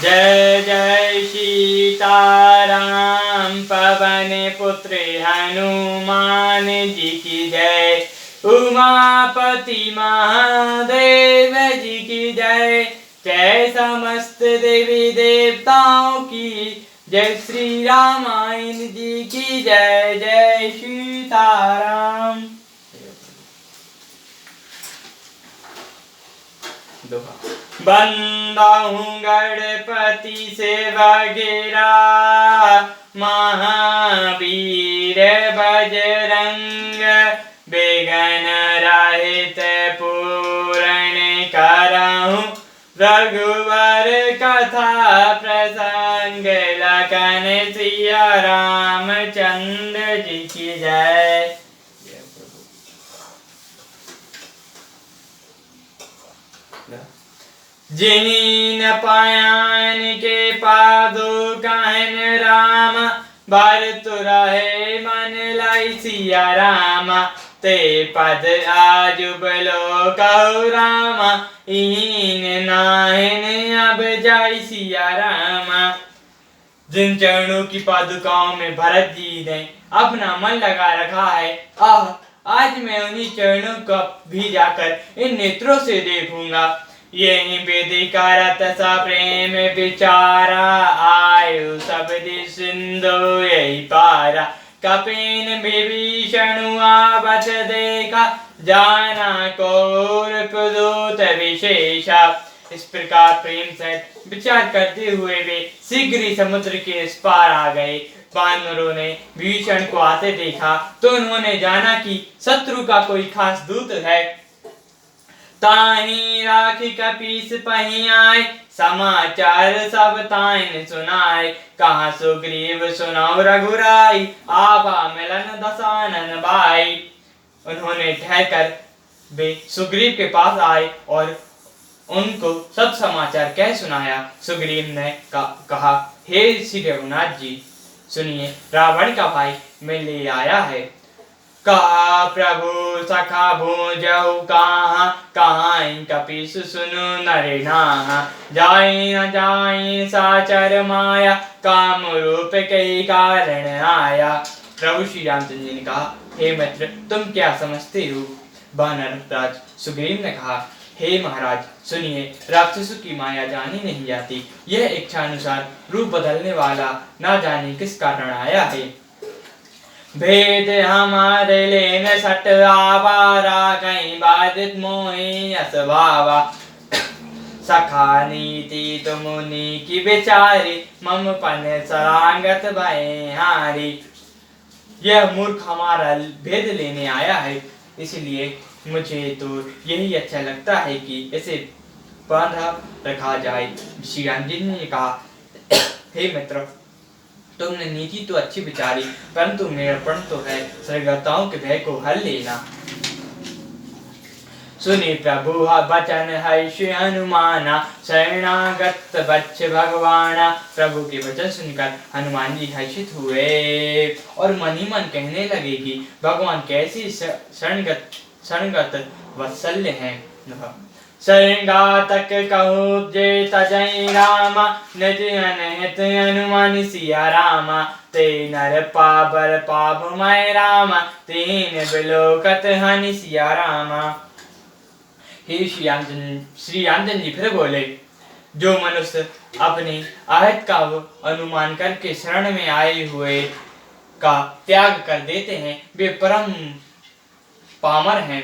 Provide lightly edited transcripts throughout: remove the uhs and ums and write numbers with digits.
जय जय सीताराम पवन पुत्र हनुमान जी की जय। उमापति महादेव जी की जय। जय समस्त देवी देवताओं की जय। श्री रामायण जी की जय। जय सीताराम। बंदाऊं गणपति से वगैरा महावीर बजरंग बेगन रहित पूर्ण करहूं रघुवर कथा प्रसंग लखन सिया रामचंद्र जी की जय। जिनीन पायन के पादो कहन राम भरत रहे मन लाई सिया रामा ते पद आजुबलो कहु रामा इन नाहन अब जाई सिया रामा। जिन चरणों की पादुकाओं में भरत जी ने अपना मन लगा रखा है, आज मैं उन्हीं चरणों को भी जाकर इन नेत्रों से देखूंगा। यही वेदिका रत सा प्रेम विचारा आयु सब सिंधु यही पारा। कपिन विभीषण आवत देखा जाना कौर पुदूत विशेषा। इस प्रकार प्रेम से विचार करते हुए वे शीघ्र ही समुद्र के इस पार आ गए। वानरों ने भीषण को आते देखा तो उन्होंने जाना कि शत्रु का कोई खास दूत है। ताही राखी कपीस पही आए समाचार सब ताइन सुनाए। कहा सुग्रीव सुनाओ रघुराई आवा मिलन दसानन बाई। उन्होंने ठहरकर वे सुग्रीव के पास आए और उनको सब समाचार कह सुनाया। सुग्रीव ने कहा हे श्री रघुनाथ जी सुनिए, रावण का भाई मैं ले आया है। कहा प्रभु सखा भूजहु कहाँ कपीस सुनु नरनाहा। जाई न जाई साचर माया काम रूप कई कारण आया। प्रभु श्री रामचंद्र जी ने कहा हे मित्र तुम क्या समझते हो। वानर राज सुग्रीव ने कहा हे महाराज सुनिए, राक्षसों की माया जानी नहीं जाती। यह इच्छा अनुसार रूप बदलने वाला ना जाने किस कारण आया है। भेद हमारे लेन सट आवारा कहीं बाधित मोहि असभावा। सखा नीति तुमुनि की विचारी मम पन सरांगत भय हारी। यह मूर्ख हमारा भेद लेने आया है, इसलिए मुझे तो यही अच्छा लगता है कि इसे बांधा रखा जाए। श्री राम जी ने कहा हे मित्र तुमने नीति तो अच्छी विचारी, परंतु मेरा प्रण तो है स्वर्गताओं के भय को हल लेना। सुनी प्रभु वचन है श्री हनुमाना शरणागत बच्च भगवाना। प्रभु के वचन सुनकर हनुमान जी हर्षित हुए और मन ही मन कहने लगे कि भगवान कैसी शरणगत वत्सल्य हैं। शरणगातक कहु जे तजई रामा निज अनहित हनुमान सिया रामा। ते नर पाबर पाप मय रामा तीन बिलोकत हनि सिया रामा। हे श्री रामचंद्र जी फिर बोले, जो मनुष्य अपने आहत का अनुमान करके शरण में आए हुए का त्याग कर देते हैं वे परम पामर हैं,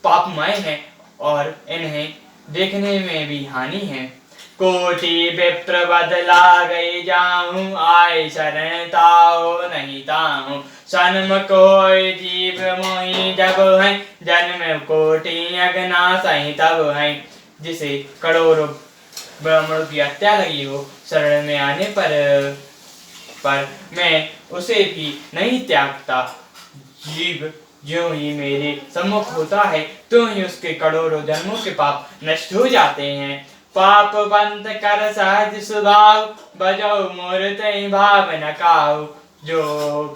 पापमय हैं और इन्हें देखने में भी हानि है। कोटि विप्र बदला गई जाऊं आय शरण ताओ नहीं ताऊं। सन्मुख होय जीव मोहि जब है जन्म कोटि अगना सही तब है। जिसे करोड़ों ब्राह्मणों की हत्या लगी हो शरण में आने पर मैं उसे भी नहीं त्यागता। जीव ज्यों ही मेरे सम्मुख होता है तो ही उसके करोड़ों जन्मों के पाप नष्ट हो जाते हैं। पाप बंद कर सहज स्वभाव बजो मूर्ति भाव न काऊ। जो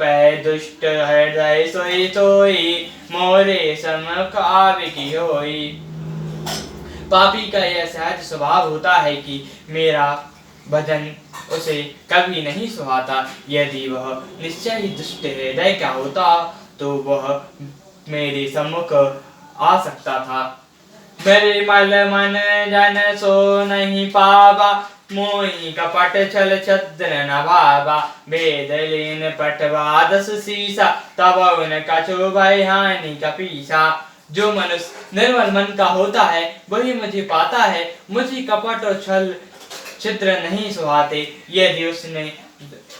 पै दुष्ट हृदय सोई सोई मोरे सम्मुख आवे की होई। पापी का यह सहज स्वभाव होता है कि मेरा भजन उसे कभी नहीं सुहाता। यदि वह निश्चय ही दुष्ट हृदय का होता तो वह मेरे सम्मुख आ सकता था। मेरे मल मन जन सो नहीं पावा, मोही कपट छल छद्र न भावा। वेद लीन पटवा दस सीसा, तब उन कछु भय हानि कपीसा। जो मनुष्य निर्मल मन का होता है वही मुझे पाता है। मुझे कपट और छल छिद्र नहीं सुहाते। यदि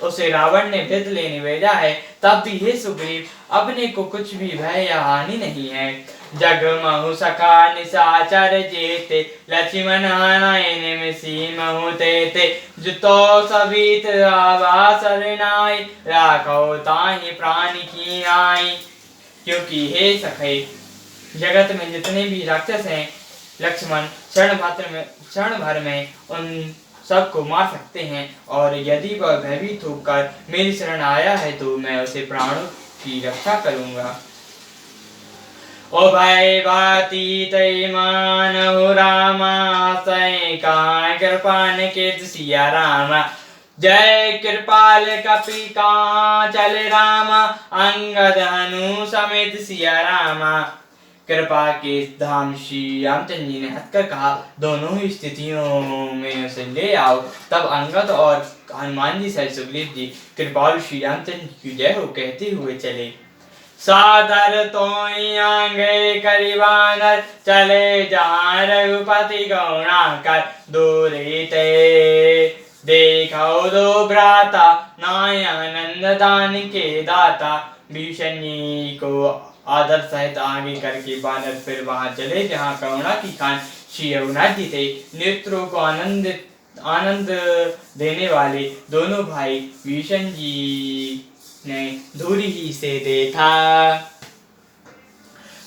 उसे रावण ने भेद लेने भेजा है तब भी हे सुग्रीव अपने को कुछ भी भय या हानि नहीं है। जग महु सका निशाचर जेते, लक्ष्मण नयन में सीम होते थे। जुतो सबित आवा सरनाई, राखो ताहि प्राण की आई। क्योंकि हे सखे जगत में जितने भी राक्षस हैं, लक्ष्मण क्षण भर में उन सबको मार सकते हैं, और यदि वह भयभीत होकर मेरी शरण आया है तो मैं उसे प्राणों की रक्षा करूंगा। ओ भय बातीत मानहु रामा, सै का कृपान के सिया रामा। जय कृपाल कपि कहाँ चले रामा, अंगद हनु समेत सिया रामा। कृपा के धाम श्री रामचंद्र जी ने हंसकर कहा, दोनों ही स्थितियों में उसे ले आओ। तब अंगद और हनुमान जी सहित सुग्रीव जी कृपालु श्री रामचंद्र की जय हो कहते हुए चले। सादर तोई आंगे करीबानर, चले जहाँ रघुपति गौणा कर। दूरी ते देखो दो भ्राता, नायक दान के दाता। भीषण जी को आदर सहित आगे करके बानर फिर वहां चले जहां करुणा की खान श्री रघुनाथ जी थे। नेत्रों को आनंद देने वाले दोनों भाई भीषण जी ने दूरी ही से देखा।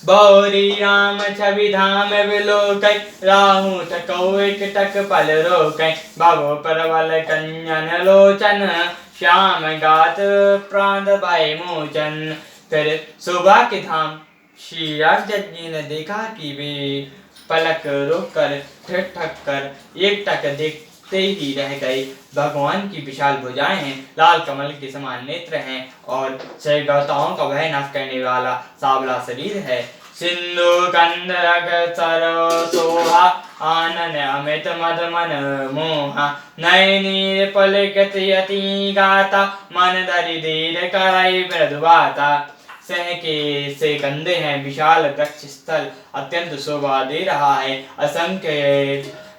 बौरी राम छवि धाम विलोकै, राहु ठको एक टक पल रोकै। भव परवल कंजन लोचन, श्याम गात प्राण भय मोचन। फिर शोभा के धाम श्री रामचंद्र जी ने देखा कि वे पलक रोक कर ठिक ठक कर एक टक देखते ही रह गए। भगवान की विशाल भुजाएं हैं, लाल कमल के समान नेत्र हैं और गौताओं का भय नाश करने वाला सावला शरीर है। सिंधु कंद सरो सोहा, आनन अमित मद मन मोहा। नयनी पलकत यति गाता, मन धरि धीर कराई मृदुबाता। सह के से कंधे हैं, विशाल वृक्ष स्थल अत्यंत शोभा दे रहा है। असंख्य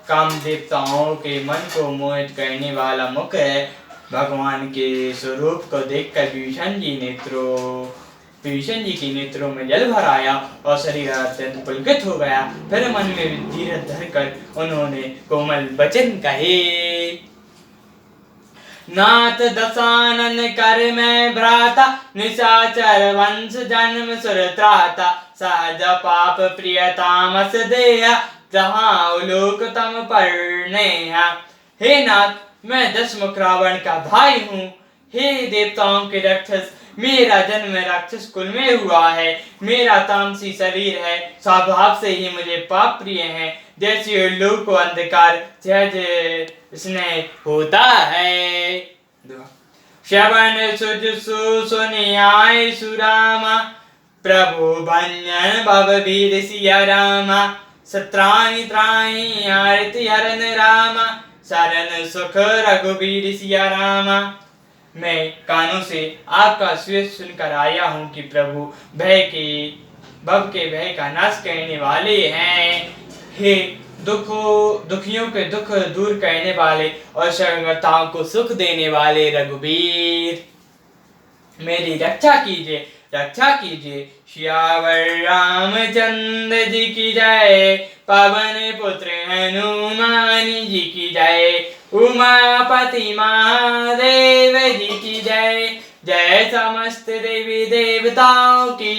काम देवताओं के मन को मोहित करने वाला मुख है। भगवान के स्वरूप को देखकर भीषण जी के नेत्रों में जल भर आया और शरीर अत्यंत पुलकित हो गया। फिर मन में धीरज धरकर उन्होंने कोमल वचन कहे। नाथ दशानन कर मैं भ्राता, निशाचर वंश जन्म सुर त्राता। सहज पाप प्रियतामस देहा, जहाँ उलोक तम पर नेहा। हे नाथ मैं दशमुख रावण का भाई हूँ। हे देवताओं के राक्षस, मेरा जन्म राक्षस कुल में हुआ है। मेरा तामसी शरीर है, स्वभाव से ही मुझे पाप प्रिय है। जैसे उल्लू को अंधकार सहज स्नेह होता है। श्रवण सुज सुनि आए सुरामा, प्रभु भंजन भव वीर सिया रामा। सत्राहि त्राहि आरति हरन रामा, शरण सुख रघुबीर सिया रामा। मैं कानों से आपका श्रेष्ठ सुनकर आया हूँ कि प्रभु भव के भय का नाश करने वाले हैं। हे दुखियों के दुख दूर करने वाले और शरणगताओं को सुख देने वाले रघुबीर, मेरी रक्षा कीजिए। श्यावर रामचंद्र जी की जय, पवन पुत्र हनुमान जी की जय। उमापति महादेव जी की जय। जय समस्त देवी देवताओं की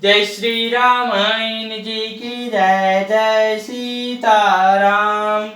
जय। श्री रामायण जी की जय। जय सीताराम।